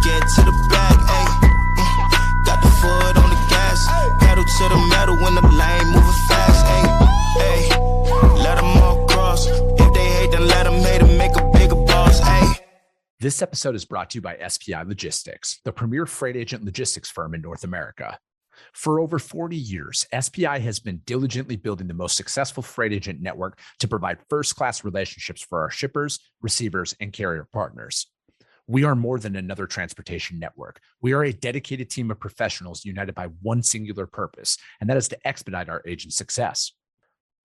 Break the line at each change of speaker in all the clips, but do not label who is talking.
get to the bag, ayy. Got the foot on the gas, pedal to the metal when the lane moving fast, ayy. Let them all cross. If they hate, then let them hate and make a bigger boss, ayy.
This episode is brought to you by SPI Logistics, the premier freight agent logistics firm in North America. For over 40 years, SPI has been diligently building the most successful freight agent network to provide first-class relationships for our shippers, receivers, and carrier partners. We are more than another transportation network. We are a dedicated team of professionals united by one singular purpose, and that is to expedite our agents' success.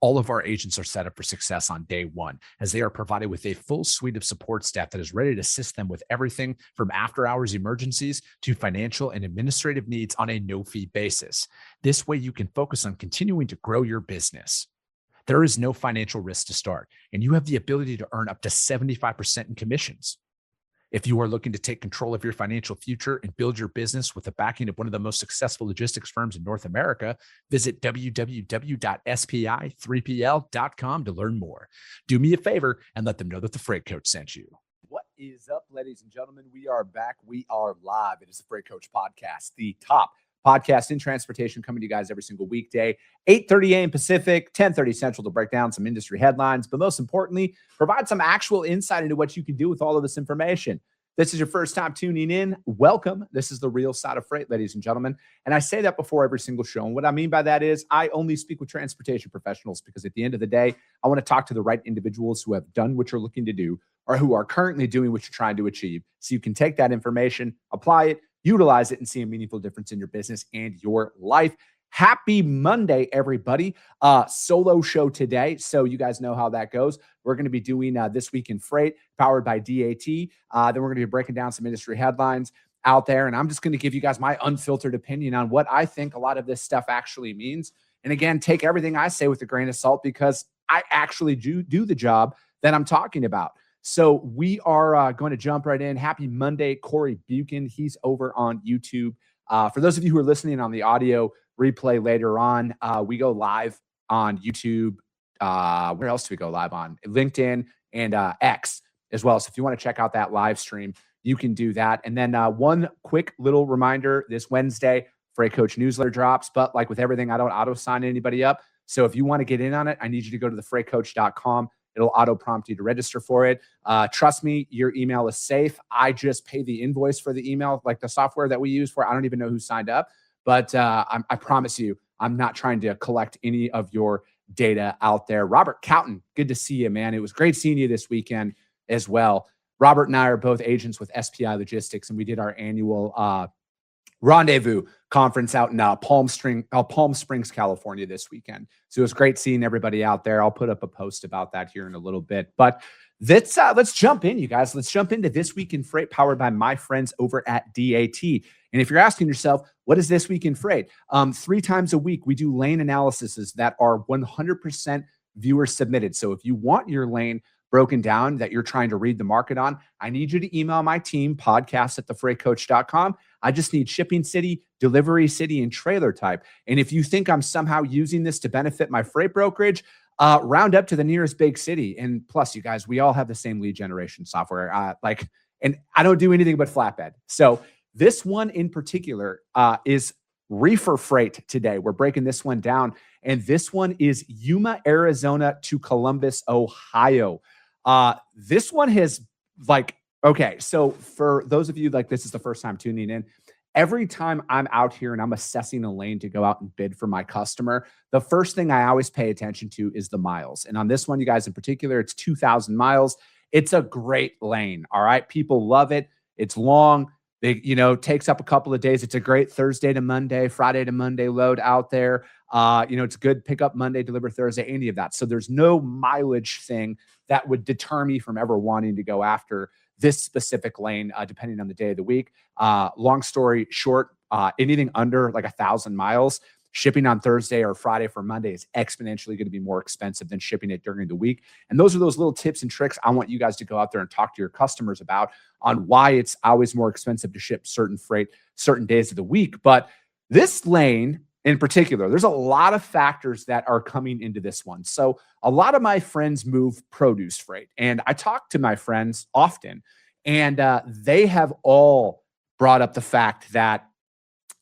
All of our agents are set up for success on day one, as they are provided with a full suite of support staff that is ready to assist them with everything from after-hours emergencies to financial and administrative needs on a no-fee basis. This way, you can focus on continuing to grow your business. There is no financial risk to start, and you have the ability to earn up to 75% in commissions. If you are looking to take control of your financial future and build your business with the backing of one of the most successful logistics firms in North America, visit www.spi3pl.com to learn more. Do me a favor and let them know that the Freight Coach sent you.
What is up, ladies and gentlemen? We are back. We are live. It is the Freight Coach Podcast, the top podcast in transportation, coming to you guys every single weekday, 8:30 a.m. Pacific, 10:30 Central, to break down some industry headlines, but most importantly, provide some actual insight into what you can do with all of this information. This is your first time tuning in. Welcome. This is the real side of freight, ladies and gentlemen. And I say that before every single show. And what I mean by that is I only speak with transportation professionals, because at the end of the day, I want to talk to the right individuals who have done what you're looking to do or who are currently doing what you're trying to achieve. So you can take that information, apply it, utilize it, and see a meaningful difference in your business and your life. Happy Monday, everybody. Solo show today, so you guys know how that goes. We're going to be doing This Week in Freight, powered by DAT. Then we're going to be breaking down some industry headlines out there, and I'm just going to give you guys my unfiltered opinion on what I think a lot of this stuff actually means. And again, take everything I say with a grain of salt, because I actually do the job that I'm talking about. So we are going to jump right in. Happy Monday, Corey Buchan. He's over on YouTube. For those of you who are listening on the audio replay later on, we go live on YouTube. Where else do we go live on? LinkedIn and X as well. So if you want to check out that live stream, you can do that. And then one quick little reminder, this Wednesday, Freight Coach newsletter drops. But like with everything, I don't auto-sign anybody up. So if you want to get in on it, I need you to go to thefreightcoach.com. It'll auto-prompt you to register for it. Trust me, your email is safe. I just pay the invoice for the email, like the software that we use for. I don't even know who signed up. But I promise you, I'm not trying to collect any of your data out there. Robert Cowton, good to see you, man. It was great seeing you this weekend as well. Robert and I are both agents with SPI Logistics, and we did our annual rendezvous conference out in Palm Springs, California this weekend. So it was great seeing everybody out there. I'll put up a post about that here in a little bit. But let's jump in, you guys. Let's jump into This Week in Freight, powered by my friends over at DAT. And if you're asking yourself, what is This Week in Freight? 3 times a week, we do lane analyses that are 100% viewer submitted. So if you want your lane broken down that you're trying to read the market on, I need you to email my team, podcast@thefreightcoach.com. I just need shipping city, delivery city, and trailer type. And if you think I'm somehow using this to benefit my freight brokerage, round up to the nearest big city. And plus, you guys, we all have the same lead generation software. And I don't do anything but flatbed. So this one in particular is reefer freight today. We're breaking this one down. And this one is Yuma, Arizona to Columbus, Ohio. This one has okay, so for those of you this is the first time tuning in, every time I'm out here and I'm assessing a lane to go out and bid for my customer, the first thing I always pay attention to is the miles. And on this one, you guys in particular, it's 2,000 miles. It's a great lane. All right. People love it. It's long. It takes up a couple of days. It's a great Thursday to Monday, Friday to Monday load out there. It's good pick up Monday, deliver Thursday, any of that. So there's no mileage thing that would deter me from ever wanting to go after this specific lane, depending on the day of the week. Long story short, anything under 1,000 miles, shipping on Thursday or Friday for Monday is exponentially going to be more expensive than shipping it during the week. And those are those little tips and tricks I want you guys to go out there and talk to your customers about on why it's always more expensive to ship certain freight, certain days of the week. But this lane in particular, there's a lot of factors that are coming into this one. So a lot of my friends move produce freight, and I talk to my friends often, and they have all brought up the fact that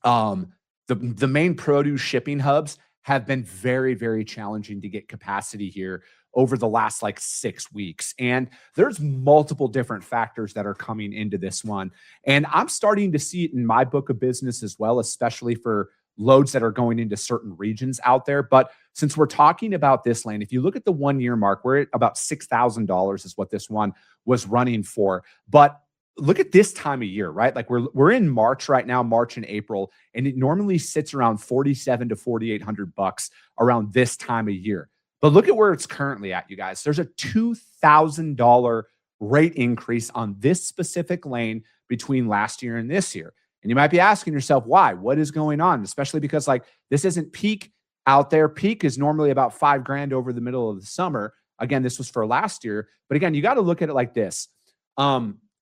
the main produce shipping hubs have been very, very challenging to get capacity here over the last like 6 weeks. And there's multiple different factors that are coming into this one. And I'm starting to see it in my book of business as well, especially for loads that are going into certain regions out there. But since we're talking about this lane, if you look at the 1 year mark, we're at about $6,000 is what this one was running for. But look at this time of year, right? Like we're in March right now, March and April, and it normally sits around 47 to 4,800 bucks around this time of year. But look at where it's currently at, you guys. There's a $2,000 rate increase on this specific lane between last year and this year. And you might be asking yourself, why? What is going on? Especially because like this isn't peak out there. Peak is normally about $5,000 over the middle of the summer. Again, this was for last year. But again, you got to look at it like this.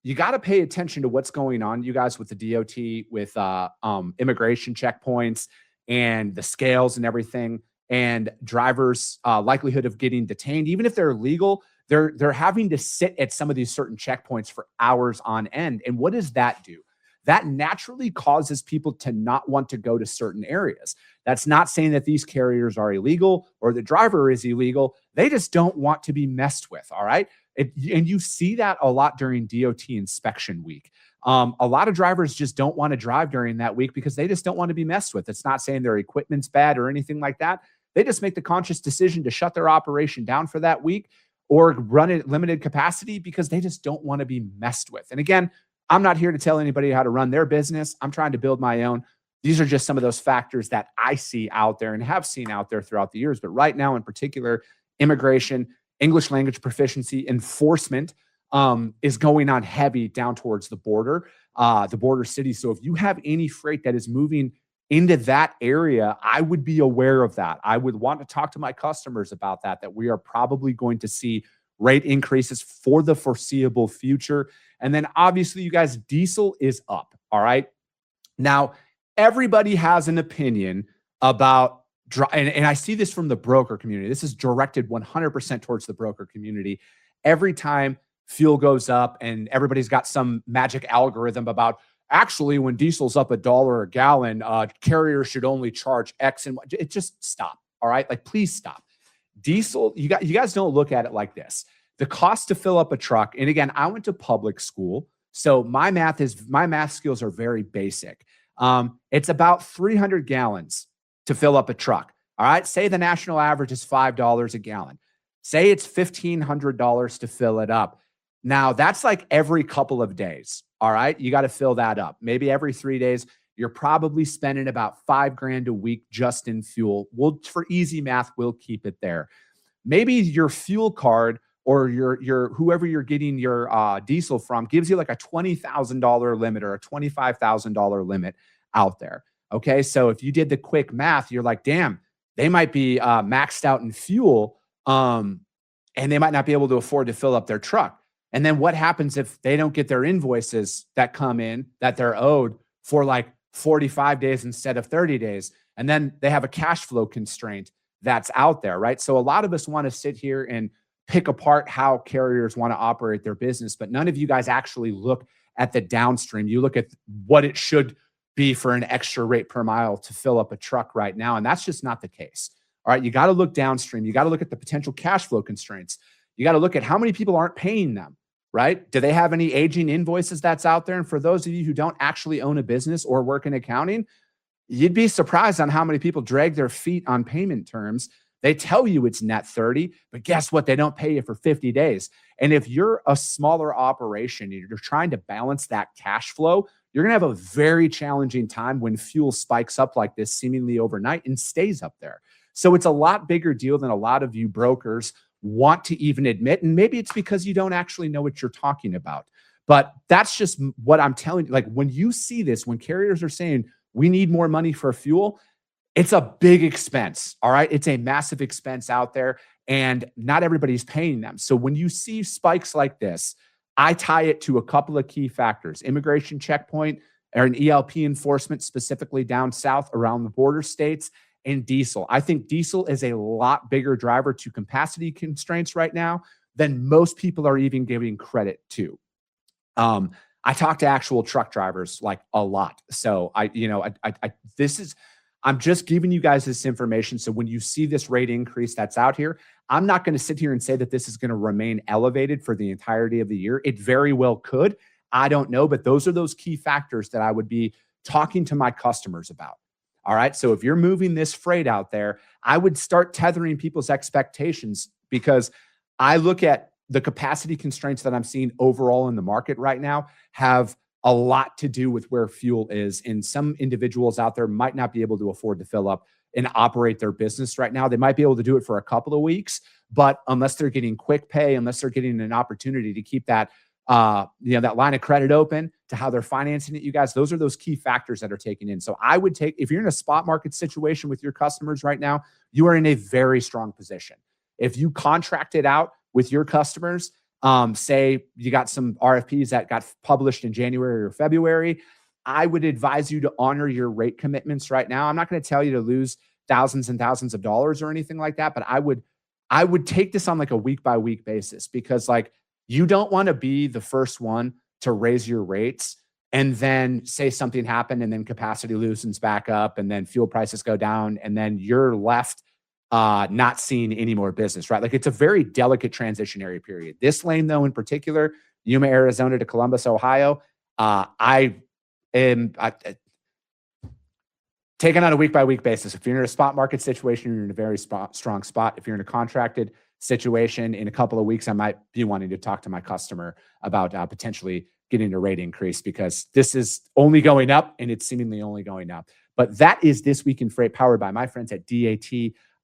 You got to pay attention to what's going on, you guys, with the DOT, with immigration checkpoints and the scales and everything, and drivers' likelihood of getting detained. Even if they're legal, they're having to sit at some of these certain checkpoints for hours on end. And what does that do? That naturally causes people to not want to go to certain areas. That's not saying that these carriers are illegal or the driver is illegal. They just don't want to be messed with, all right? And you see that a lot during DOT inspection week. A lot of drivers just don't want to drive during that week because they just don't want to be messed with. It's not saying their equipment's bad or anything like that. They just make the conscious decision to shut their operation down for that week or run at limited capacity because they just don't want to be messed with. And again, I'm not here to tell anybody how to run their business. I'm trying to build my own. These are just some of those factors that I see out there and have seen out there throughout the years. But right now in particular, immigration, English language proficiency, enforcement is going on heavy down towards the border cities. So if you have any freight that is moving into that area, I would be aware of that. I would want to talk to my customers about that we are probably going to see rate increases for the foreseeable future. And then obviously, you guys, diesel is up. All right. Now, everybody has an opinion about, and I see this from the broker community. This is directed 100% towards the broker community. Every time fuel goes up and everybody's got some magic algorithm about actually when diesel's up $1 a gallon, carriers should only charge X and Y. It just stop. All right. Like, please stop. Diesel, you guys don't look at it like this. The cost to fill up a truck, and again, I went to public school, so my math skills are very basic. It's about 300 gallons to fill up a truck. All right. Say the national average is $5 a gallon. Say it's $1,500 to fill it up. Now that's like every couple of days. All right. You got to fill that up. Maybe every 3 days. You're probably spending about $5,000 a week just in fuel. For easy math, we'll keep it there. Maybe your fuel card or your whoever you're getting your diesel from gives you like a $20,000 limit or a $25,000 limit out there. Okay, so if you did the quick math, you're like, damn, they might be maxed out in fuel, and they might not be able to afford to fill up their truck. And then what happens if they don't get their invoices that come in that they're owed for like 45 days instead of 30 days? And then they have a cash flow constraint that's out there, right? So a lot of us want to sit here and pick apart how carriers want to operate their business, but none of you guys actually look at the downstream. You look at what it should be for an extra rate per mile to fill up a truck right now. And that's just not the case. All right. You got to look downstream. You got to look at the potential cash flow constraints. You got to look at how many people aren't paying them, right? Do they have any aging invoices that's out there? And for those of you who don't actually own a business or work in accounting, you'd be surprised on how many people drag their feet on payment terms. They tell you it's net 30, but guess what? They don't pay you for 50 days. And if you're a smaller operation and you're trying to balance that cash flow, you're going to have a very challenging time when fuel spikes up like this seemingly overnight and stays up there. So it's a lot bigger deal than a lot of you brokers want to even admit. And maybe it's because you don't actually know what you're talking about. But that's just what I'm telling you. Like, when you see this, when carriers are saying we need more money for fuel, it's a big expense. All right. It's a massive expense out there, and not everybody's paying them. So when you see spikes like this, I tie it to a couple of key factors: immigration checkpoint or an ELP enforcement, specifically down south around the border states, and diesel. I think diesel is a lot bigger driver to capacity constraints right now than most people are even giving credit to. I talk to actual truck drivers like a lot. So I'm just giving you guys this information. So when you see this rate increase that's out here, I'm not going to sit here and say that this is going to remain elevated for the entirety of the year. It very well could. I don't know, but those are those key factors that I would be talking to my customers about. All right. So if you're moving this freight out there, I would start tethering people's expectations, because I look at the capacity constraints that I'm seeing overall in the market right now have a lot to do with where fuel is. And some individuals out there might not be able to afford to fill up and operate their business right now. They might be able to do it for a couple of weeks, but unless they're getting quick pay, unless they're getting an opportunity to keep that that line of credit open to how they're financing it, you guys, those are those key factors that are taken in. So I would if you're in a spot market situation with your customers right now, you are in a very strong position. If you contract it out with your customers, say you got some RFPs that got published in January or February, I would advise you to honor your rate commitments right now. I'm not going to tell you to lose thousands and thousands of dollars or anything like that, but I would take this on like a week by week basis, because like, you don't want to be the first one to raise your rates and then say something happened and then capacity loosens back up and then fuel prices go down and then you're left not seeing any more business, right? Like, it's a very delicate transitionary period. This lane, though, in particular, Yuma, Arizona to Columbus, Ohio, I am taken on a week by week basis. If you're in a spot market situation, you're in a very strong spot. If you're in a contracted situation, in a couple of weeks, I might be wanting to talk to my customer about potentially getting a rate increase, because this is only going up and it's seemingly only going up. But that is This Week in Freight, powered by my friends at DAT.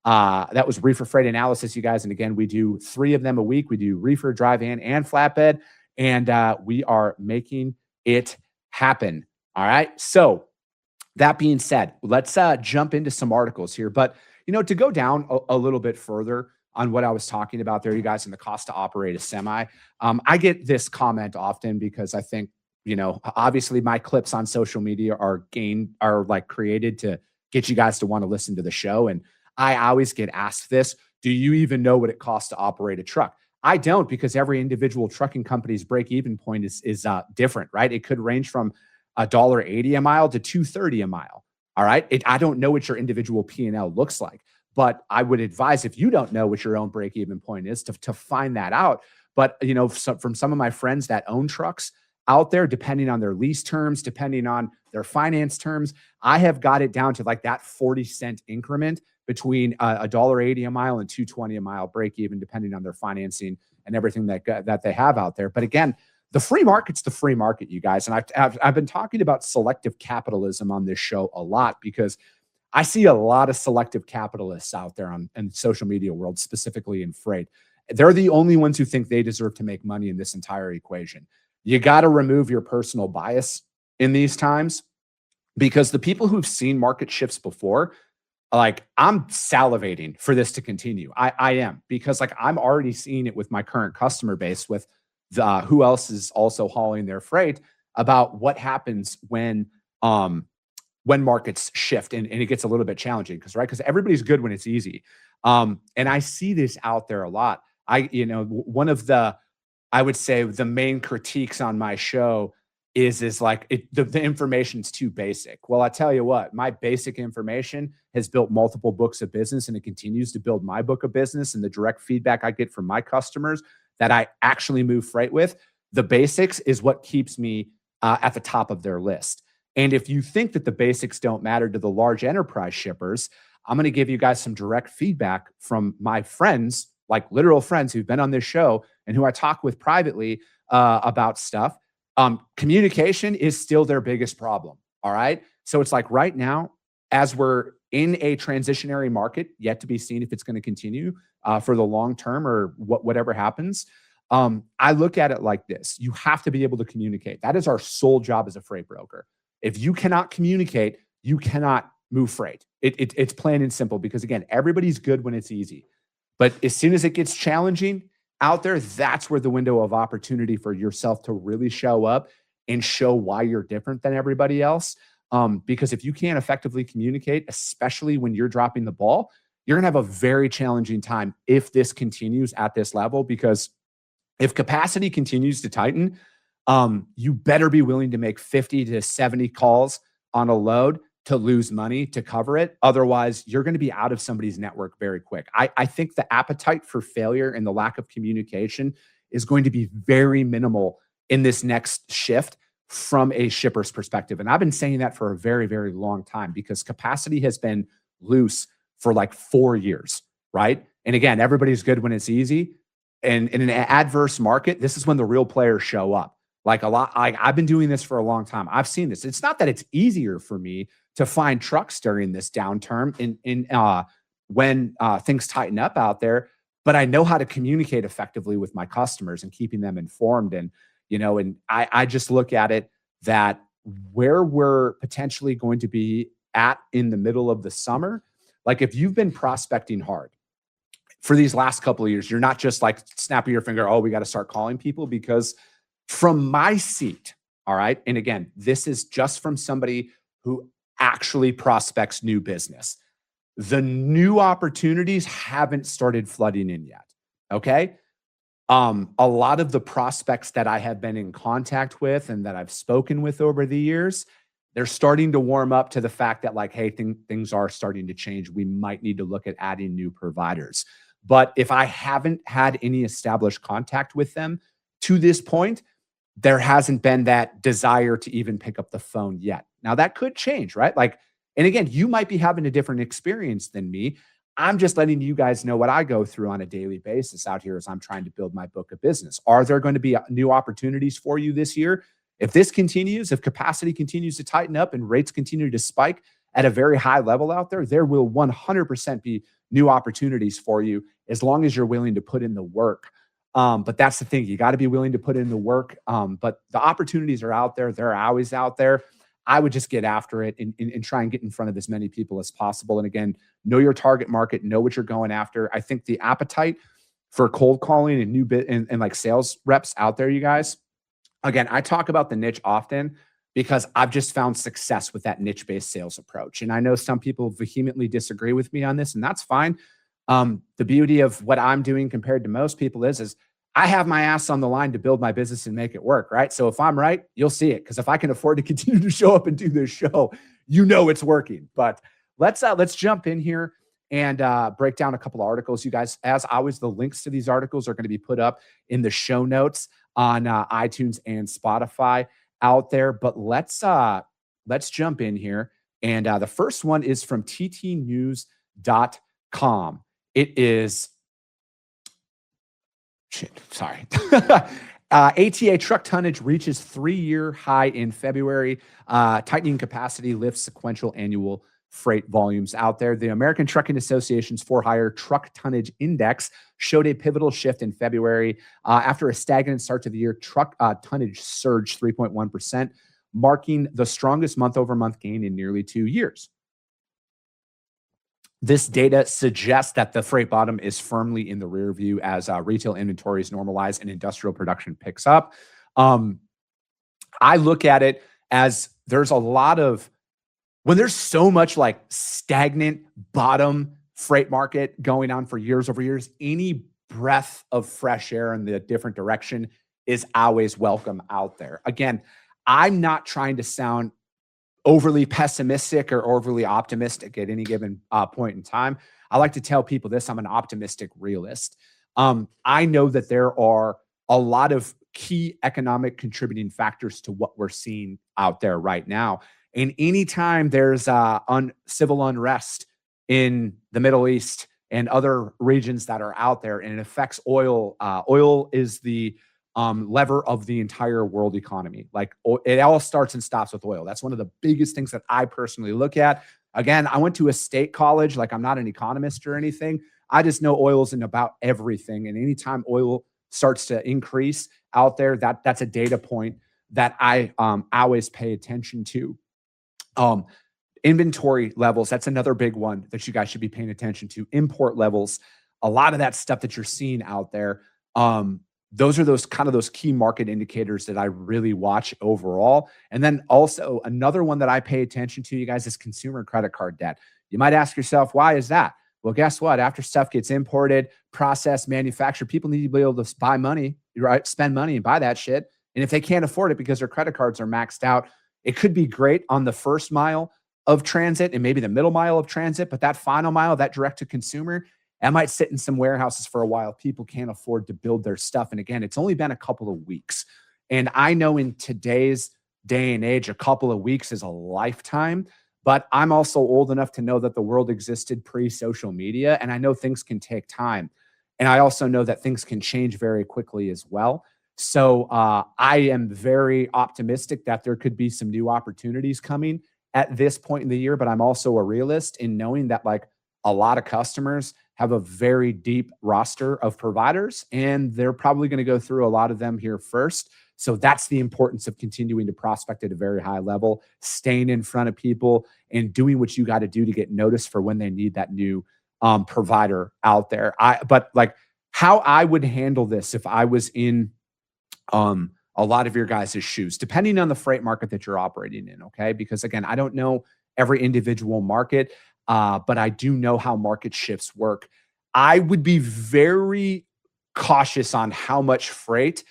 That was Reefer Freight Analysis, you guys. And again, we do 3 of them a week. We do reefer, dry van, and flatbed. And we are making it happen. All right. So that being said, let's jump into some articles here. But, to go down a little bit further on what I was talking about there, you guys, in the cost to operate a semi. I get this comment often because I think, obviously my clips on social media are like created to get you guys to want to listen to the show. And I always get asked this: do you even know what it costs to operate a truck? I don't, because every individual trucking company's break-even point is different, right? It could range from $1.80 a mile to $2.30 a mile. All right. I don't know what your individual P&L looks like, but I would advise, if you don't know what your own break-even point is, to find that out. But, from some of my friends that own trucks out there, depending on their lease terms, depending on their finance terms, I have got it down to like that 40-cent increment between $1.80 a mile and $2.20 a mile break-even, depending on their financing and everything that they have out there. But again, the free market's the free market, you guys. And I've been talking about selective capitalism on this show a lot, because I see a lot of selective capitalists out there in the social media world, specifically in freight. They're the only ones who think they deserve to make money in this entire equation. You got to remove your personal bias in these times, because the people who've seen market shifts before, like, I'm salivating for this to continue. I am, because like, I'm already seeing it with my current customer base, with who else is also hauling their freight, about what happens when markets shift and it gets a little bit challenging, because everybody's good when it's easy. And I see this out there a lot. One of I would say the main critiques on my show is like the information's too basic. Well, I tell you what, my basic information has built multiple books of business, and it continues to build my book of business, and the direct feedback I get from my customers that I actually move freight with. The basics is what keeps me at the top of their list. And if you think that the basics don't matter to the large enterprise shippers, I'm going to give you guys some direct feedback from my friends, like literal friends who've been on this show and who I talk with privately about stuff. Communication is still their biggest problem. All right. So it's like, right now, as we're in a transitionary market, yet to be seen if it's going to continue for the long term or whatever happens, I look at it like this: you have to be able to communicate. That is our sole job as a freight broker. If you cannot communicate, you cannot move freight. It's plain and simple, because again, everybody's good when it's easy. But as soon as it gets challenging out there, that's where the window of opportunity for yourself to really show up and show why you're different than everybody else. Because if you can't effectively communicate, especially when you're dropping the ball, you're going to have a very challenging time if this continues at this level. Because if capacity continues to tighten, you better be willing to make 50 to 70 calls on a load to lose money to cover it. Otherwise, you're going to be out of somebody's network very quick. I think the appetite for failure and the lack of communication is going to be very minimal in this next shift from a shipper's perspective. And I've been saying that for a very, very long time because capacity has been loose for like 4 years, right? And again, everybody's good when it's easy. And in an adverse market, this is when the real players show up. I've been doing this for a long time. I've seen this. It's not that it's easier for me to find trucks during this downturn when things tighten up out there, but I know how to communicate effectively with my customers and keeping them informed. And, and I just look at it that where we're potentially going to be at in the middle of the summer, like if you've been prospecting hard for these last couple of years, you're not just like snapping your finger, oh, we got to start calling people, because from my seat, all right, and again, this is just from somebody who actually prospects new business. The new opportunities haven't started flooding in yet, okay? A lot of the prospects that I have been in contact with and that I've spoken with over the years, they're starting to warm up to the fact that like, hey, things are starting to change. We might need to look at adding new providers. But if I haven't had any established contact with them to this point, there hasn't been that desire to even pick up the phone yet. Now that could change, right? And again, you might be having a different experience than me. I'm just letting you guys know what I go through on a daily basis out here as I'm trying to build my book of business. Are there going to be new opportunities for you this year? If this continues, if capacity continues to tighten up and rates continue to spike at a very high level out there will 100% be new opportunities for you as long as you're willing to put in the work. But that's the thing. You got to be willing to put in the work. But the opportunities are out there. They're always out there. I would just get after it and try and get in front of as many people as possible. And again, know your target market, know what you're going after. I think the appetite for cold calling and new bit and like sales reps out there, you guys, again, I talk about the niche often because I've just found success with that niche-based sales approach. And I know some people vehemently disagree with me on this, and that's fine. The beauty of what I'm doing compared to most people is I have my ass on the line to build my business and make it work, right? So if I'm right, you'll see it. Because if I can afford to continue to show up and do this show, it's working. But let's jump in here and break down a couple of articles. You guys, as always, the links to these articles are going to be put up in the show notes on iTunes and Spotify out there. But let's jump in here. And the first one is from ttnews.com. It is ATA truck tonnage reaches 3-year high in February. Tightening capacity lifts sequential annual freight volumes out there. The American Trucking Association's for-hire truck tonnage index showed a pivotal shift in February. After a stagnant start to the year, truck tonnage surged 3.1%, marking the strongest month-over-month gain in nearly 2 years. This data suggests that the freight bottom is firmly in the rear view as retail inventories normalize and industrial production picks up. I look at it as there's a lot of, when there's so much like stagnant bottom freight market going on for years over years, any breath of fresh air in the different direction is always welcome out there. Again, I'm not trying to sound overly pessimistic or overly optimistic at any given point in time. I like to tell people this: I'm an optimistic realist. I know that there are a lot of key economic contributing factors to what we're seeing out there right now. And anytime there's civil unrest in the Middle East and other regions that are out there, and it affects oil, oil is the lever of the entire world economy. Like it all starts and stops with oil. That's one of the biggest things that I personally look at. Again, I went to a state college. Like I'm not an economist or anything. I just know oil's in about everything. And anytime oil starts to increase out there, that's a data point that I always pay attention to. Inventory levels, that's another big one that you guys should be paying attention to. Import levels, a lot of that stuff that you're seeing out there. Those are those key market indicators that I really watch overall. And then also another one that I pay attention to, you guys, is consumer credit card debt. You might ask yourself, why is that? Well, guess what? After stuff gets imported, processed, manufactured, people need to be able to buy money, right? Spend money and buy that shit. And if they can't afford it because their credit cards are maxed out, it could be great on the first mile of transit and maybe the middle mile of transit, but that final mile, that direct to consumer, that might sit in some warehouses for a while. People can't afford to build their stuff. And again, it's only been a couple of weeks. And I know in today's day and age, a couple of weeks is a lifetime, but I'm also old enough to know that the world existed pre-social media, and I know things can take time. And I also know that things can change very quickly as well. So I am very optimistic that there could be some new opportunities coming at this point in the year, but I'm also a realist in knowing that like a lot of customers have a very deep roster of providers, and they're probably going to go through a lot of them here first. So that's the importance of continuing to prospect at a very high level, staying in front of people and doing what you got to do to get noticed for when they need that new provider out there. But like how I would handle this if I was in a lot of your guys' shoes, depending on the freight market that you're operating in, okay? Because again, I don't know every individual market, but I do know how market shifts work. I would be very cautious on how much freight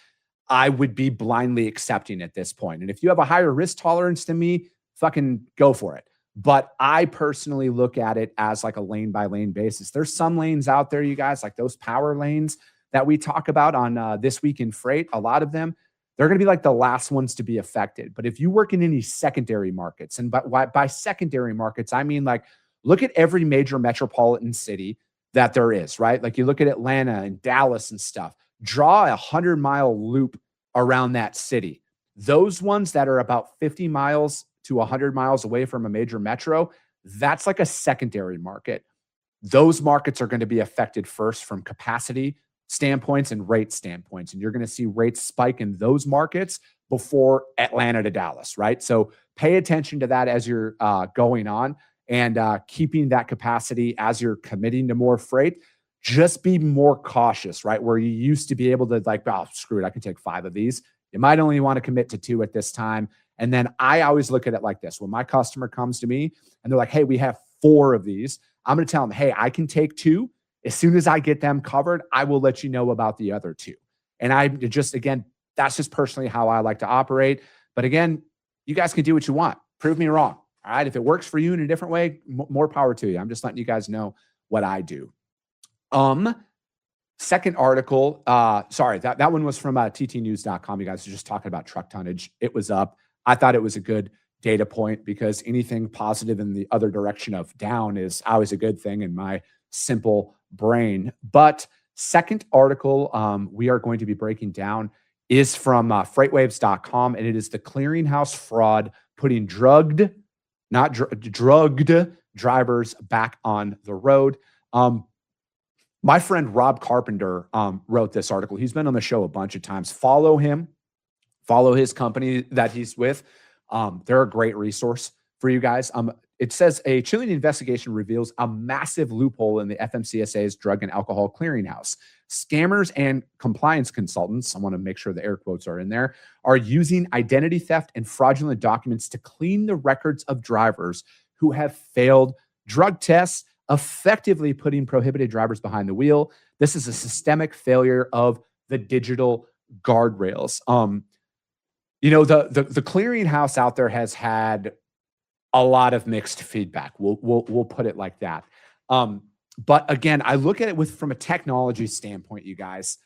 I would be blindly accepting at this point. And if you have a higher risk tolerance than me, fucking go for it. But I personally look at it as like a lane by lane basis. There's some lanes out there, you guys, like those power lanes that we talk about on This Week in Freight. A lot of them, they're going to be like the last ones to be affected. But if you work in any secondary markets, and by secondary markets, I mean like look at every major metropolitan city that there is, right? Like you look at Atlanta and Dallas and stuff. Draw a 100-mile loop around that city. Those ones that are about 50 miles to 100 miles away from a major metro, that's like a secondary market. Those markets are going to be affected first from capacity standpoints and rate standpoints. And you're going to see rates spike in those markets before Atlanta to Dallas, right? So pay attention to that as you're going on and keeping that capacity as you're committing to more freight. Just be more cautious, right? Where you used to be able to like, oh, screw it, I can take 5 of these. You might only want to commit to 2 at this time. And then I always look at it like this. When my customer comes to me and they're like, hey, we have 4 of these, I'm going to tell them, hey, I can take 2. As soon as I get them covered, I will let you know about the other 2. And I just, again, that's just personally how I like to operate. But again, you guys can do what you want. Prove me wrong. All right. If it works for you in a different way, more power to you. I'm just letting you guys know what I do. Second article, sorry, that one was from ttnews.com. You guys are just talking about truck tonnage. It was up. I thought it was a good data point because anything positive in the other direction of down is always a good thing in my simple brain. But second article we are going to be breaking down is from freightwaves.com, and it is the clearinghouse fraud putting drugged drivers back on the road. My friend Rob Carpenter wrote this article. He's been on the show a bunch of times. Follow him. Follow his company that he's with. They're a great resource for you guys. It says a chilling investigation reveals a massive loophole in the FMCSA's Drug and Alcohol Clearinghouse. Scammers and compliance consultants, I want to make sure the air quotes are in there, are using identity theft and fraudulent documents to clean the records of drivers who have failed drug tests, effectively putting prohibited drivers behind the wheel. This is a systemic failure of the digital guardrails. You know, the clearinghouse out there has had a lot of mixed feedback. We'll put it like that. But again, I look at it from a technology standpoint, you guys.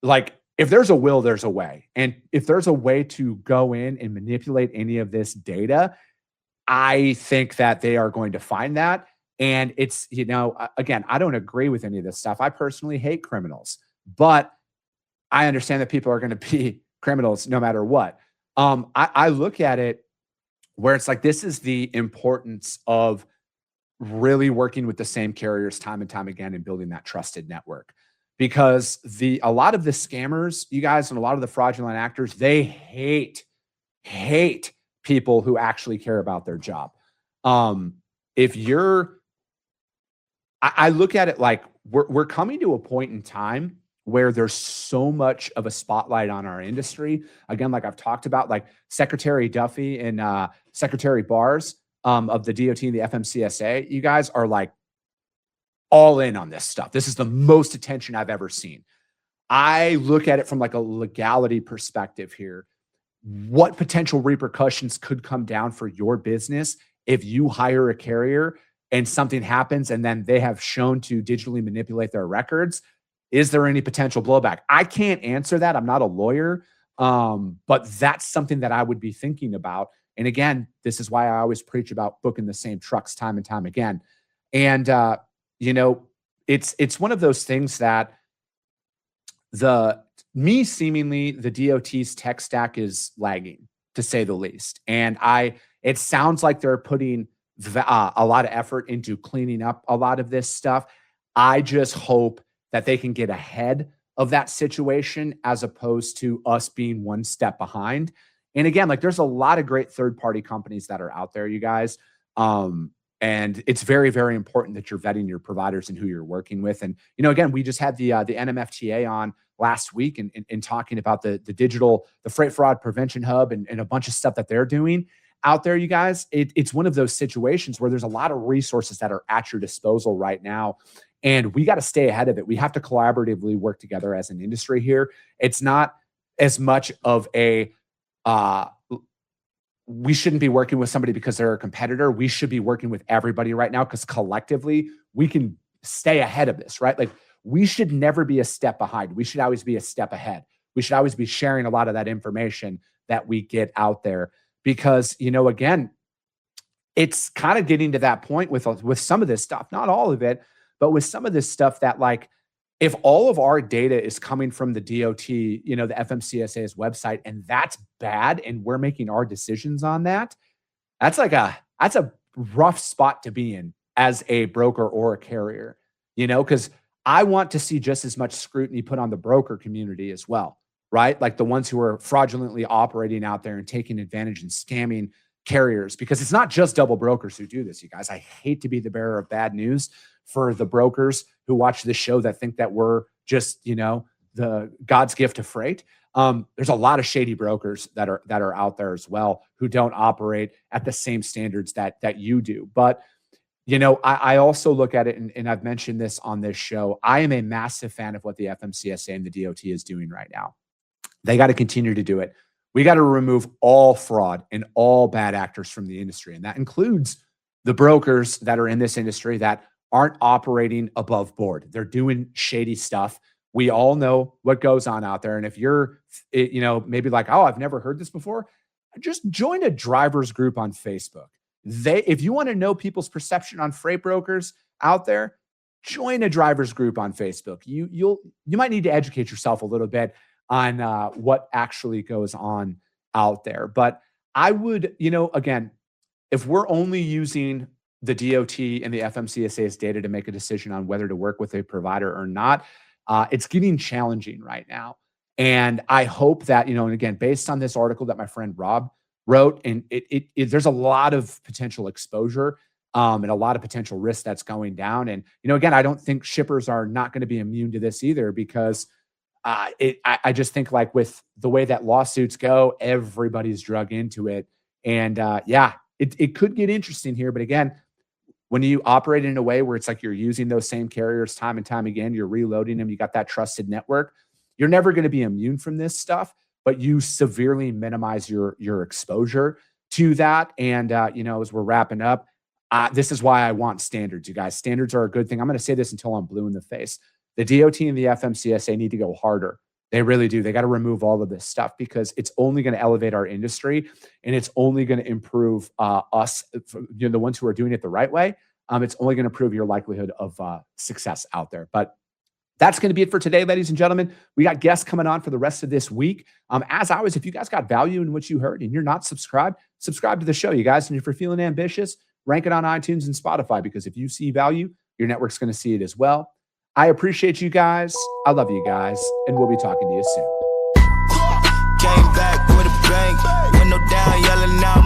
Like, if there's a will, there's a way. And if there's a way to go in and manipulate any of this data, I think that they are going to find that. And it's, you know, again, I don't agree with any of this stuff. I personally hate criminals, but I understand that people are going to be criminals no matter what. I look at it where it's like, this is the importance of really working with the same carriers time and time again and building that trusted network. Because a lot of the scammers, you guys, and a lot of the fraudulent actors, they hate people who actually care about their job. I look at it like we're coming to a point in time where there's so much of a spotlight on our industry. Again, like I've talked about, like Secretary Duffy and Secretary Bars of the DOT and the FMCSA, you guys are like all in on this stuff. This is the most attention I've ever seen. I look at it from like a legality perspective here. what potential repercussions could come down for your business if you hire a carrier and something happens and then they have shown to digitally manipulate their records. Is there any potential blowback? I can't answer that. I'm not a lawyer, but that's something that I would be thinking about. And again, this is why I always preach about booking the same trucks time and time again. And, it's one of those things that seemingly the DOT's tech stack is lagging, to say the least. And it sounds like they're putting a lot of effort into cleaning up a lot of this stuff. I just hope that they can get ahead of that situation as opposed to us being one step behind. And again, like there's a lot of great third-party companies that are out there, you guys. And it's very, very important that you're vetting your providers and who you're working with. And, again, we just had the NMFTA on last week and talking about the Freight Fraud Prevention Hub and a bunch of stuff that they're doing out there, you guys. It's one of those situations where there's a lot of resources that are at your disposal right now. And we got to stay ahead of it. We have to collaboratively work together as an industry here. It's not as much of a, we shouldn't be working with somebody because they're a competitor. We should be working with everybody right now because collectively we can stay ahead of this, right? Like we should never be a step behind. We should always be a step ahead. We should always be sharing a lot of that information that we get out there because, again, it's kind of getting to that point with some of this stuff, not all of it, but with some of this stuff that like, if all of our data is coming from the DOT, the FMCSA's website, and that's bad, and we're making our decisions on that, that's a rough spot to be in as a broker or a carrier, because I want to see just as much scrutiny put on the broker community as well, right? Like the ones who are fraudulently operating out there and taking advantage and scamming carriers, because it's not just double brokers who do this, you guys. I hate to be the bearer of bad news for the brokers who watch this show that think that we're just, the God's gift to freight. There's a lot of shady brokers that are out there as well who don't operate at the same standards that you do. But, I also look at it, and I've mentioned this on this show. I am a massive fan of what the FMCSA and the DOT is doing right now. They got to continue to do it. We got to remove all fraud and all bad actors from the industry. And that includes the brokers that are in this industry that aren't operating above board. They're doing shady stuff. We all know what goes on out there. And if you're, maybe like, oh, I've never heard this before, just join a drivers group on Facebook. If you want to know people's perception on freight brokers out there, join a drivers group on Facebook. You might need to educate yourself a little bit on what actually goes on out there. But I would, again, if we're only using the DOT and the FMCSA's data to make a decision on whether to work with a provider or not, it's getting challenging right now. And I hope that, and again, based on this article that my friend Rob wrote, and there's a lot of potential exposure and a lot of potential risk that's going down. And, again, I don't think shippers are not going to be immune to this either, because I just think like with the way that lawsuits go, everybody's drug into it. And it could get interesting here. But again, when you operate in a way where it's like you're using those same carriers time and time again, you're reloading them, you got that trusted network, you're never going to be immune from this stuff, but you severely minimize your exposure to that. And, as we're wrapping up, this is why I want standards, you guys. Standards are a good thing. I'm going to say this until I'm blue in the face. The DOT and the FMCSA need to go harder. They really do. They got to remove all of this stuff because it's only going to elevate our industry, and it's only going to improve us, the ones who are doing it the right way. It's only going to improve your likelihood of success out there. But that's going to be it for today, ladies and gentlemen. We got guests coming on for the rest of this week. As always, if you guys got value in what you heard and you're not subscribed, subscribe to the show, you guys. And if you're feeling ambitious, rank it on iTunes and Spotify, because if you see value, your network's going to see it as well. I appreciate you guys. I love you guys, and we'll be talking to you soon.
Came back with a bang, window down, yelling out